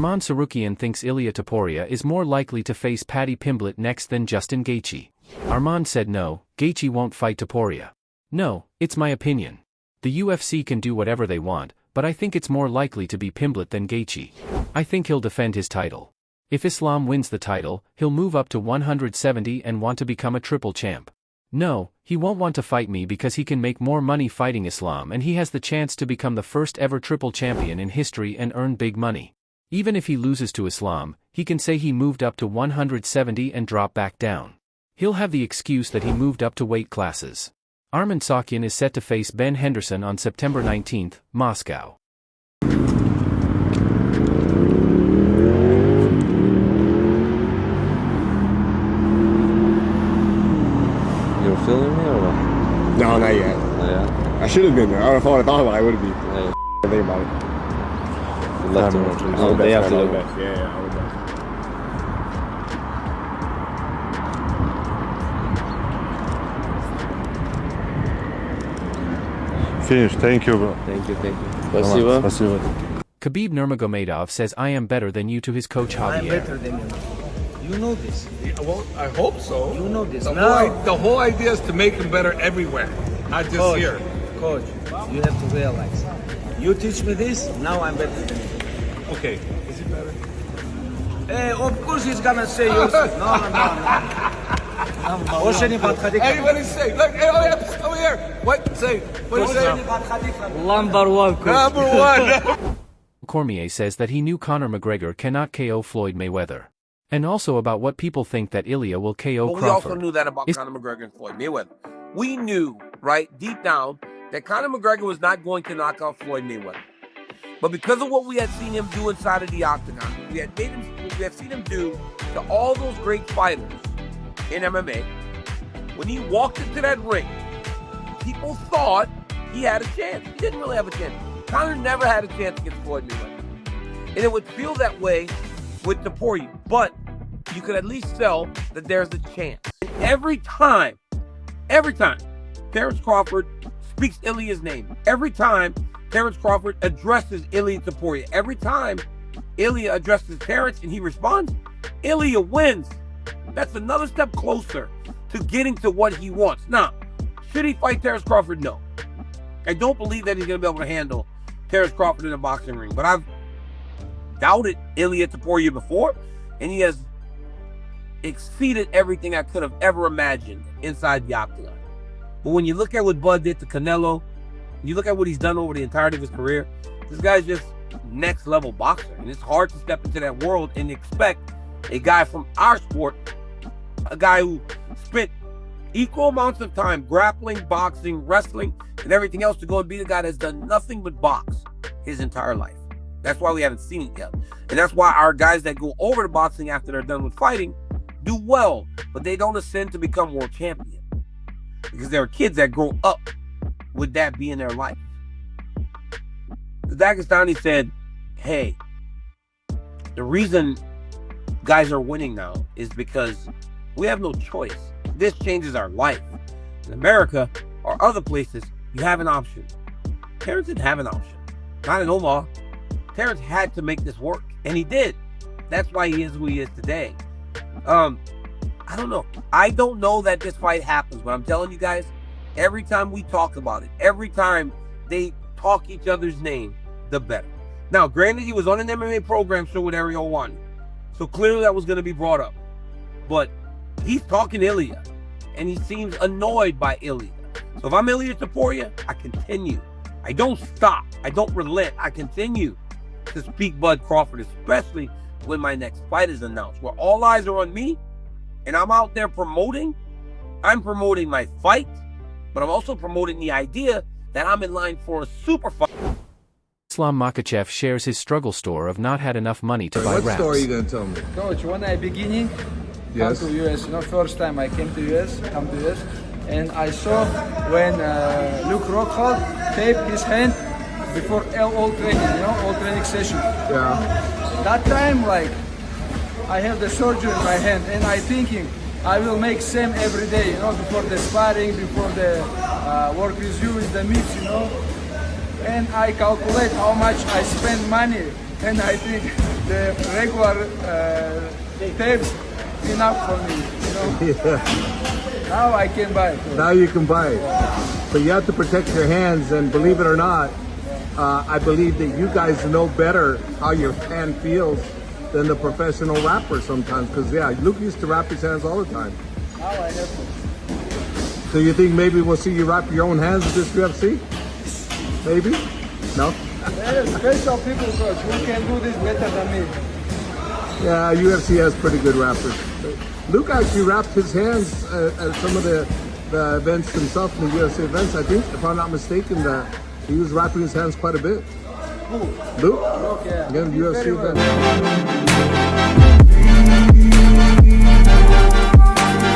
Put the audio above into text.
Arman Sarukian thinks Ilia Topuria is more likely to face Paddy Pimblett next than Justin Gaethje. Arman said no, Gaethje won't fight Topuria. No, it's my opinion. The UFC can do whatever they want, but I think it's more likely to be Pimblett than Gaethje. I think he'll defend his title. If Islam wins the title, he'll move up to 170 and want to become a triple champ. No, he won't want to fight me because he can make more money fighting Islam and he has the chance to become the first ever triple champion in history and earn big money. Even if he loses to Islam, he can say he moved up to 170 and drop back down. He'll have the excuse that he moved up to weight classes. Arman Sarukian is set to face Ben Henderson on September 19, Moscow. You're filming me or what? No, not yet. Oh, yeah? I should have been there. I don't know what I thought about it. I would be. Yeah. Think about it. You left him. Oh, they have to go back. Yeah, I would bet. Finish. Thank you, bro. Thank you. Спасибо. Спасибо. Khabib Nurmagomedov says I am better than you to his coach Javier. I'm better than you. You know this. Yeah, well, I hope so. You know this. The whole idea is to make him better everywhere, not just Coach, here. Coach, you have to realize. You teach me this, now I'm better than you. Okay. Is he better? Of course he's gonna say yours. No. Everybody say, look, over here. What? Say, what is it? Number one, coach. Number one. Cormier says that he knew Conor McGregor cannot KO Floyd Mayweather. And also about what people think that Ilia will KO But Crawford. we also knew that about Conor McGregor and Floyd Mayweather. We knew, right, deep down, that Conor McGregor was not going to knock out Floyd Mayweather. But because of what we had seen him do inside of the octagon, we had seen him do to all those great fighters in MMA. When he walked into that ring, people thought he had a chance. He didn't really have a chance. Conor never had a chance against Floyd Mayweather. And it would feel that way with Topuria, but you could at least tell that there's a chance. And every time, Terence Crawford speaks Ilia's name. Every time Terence Crawford addresses Ilia Topuria. Every time Ilia addresses Terence and he responds, Ilia wins. That's another step closer to getting to what he wants. Now, should he fight Terence Crawford? No. I don't believe that he's going to be able to handle Terence Crawford in a boxing ring, but I've doubted Ilia Topuria before, and he has exceeded everything I could have ever imagined inside the octagon. But when you look at what Bud did to Canelo, you look at what he's done over the entirety of his career, this guy's just next level boxer. And it's hard to step into that world and expect a guy from our sport, a guy who spent equal amounts of time grappling, boxing, wrestling, and everything else to go and be the guy that's done nothing but box his entire life. That's why we haven't seen it yet. And that's why our guys that go over to boxing after they're done with fighting do well, but they don't ascend to become world champion. Because there are kids that grow up with that being their life. The Dagestani said, hey, the reason guys are winning now is because we have no choice. This changes our life. In America or other places, you have an option. Terence didn't have an option. Not in Omaha. Terence had to make this work, and he did. That's why he is who he is today. I don't know. I don't know that this fight happens, but I'm telling you guys, every time we talk about it, every time they talk each other's name, the better. Now, granted, he was on an MMA program show with Ariel One, so clearly that was going to be brought up. But he's talking Ilia, and he seems annoyed by Ilia. So if I'm Ilia Topuria, I continue. I don't stop. I don't relent. I continue to speak Bud Crawford, especially when my next fight is announced, where all eyes are on me, and I'm out there promoting. I'm promoting my fight, but I'm also promoting the idea that I'm in line for a super fight. Islam Makhachev shares his struggle story of not had enough money to buy What wraps. story are you going to tell me? Coach, when I beginning, Yes. come to US, first time I came to US, and I saw when Luke Rockhold taped his hand before all training, all training session. Yeah. That time, I have the surgery in my hand, and I thinking I will make same every day, before the sparring, before the work with you with the meets, And I calculate how much I spend money, and I think the regular tapes enough for me. You know? Yeah. Now I can buy it. Now you can buy it. But you have to protect your hands, and believe it or not, I believe that you guys know better how your hand feels than the professional rapper sometimes. Because yeah, Luke used to wrap his hands all the time. Now I have to. So you think maybe we'll see you wrap your own hands at this UFC? Maybe? No? There are special people, coach, who can do this better than me. Yeah, UFC has pretty good rappers. Luke actually wrapped his hands at some of the events himself in the UFC events. I think, if I'm not mistaken, that he was wrapping his hands quite a bit. Who? Luke? Look, yeah. Again, UFC Very well. events.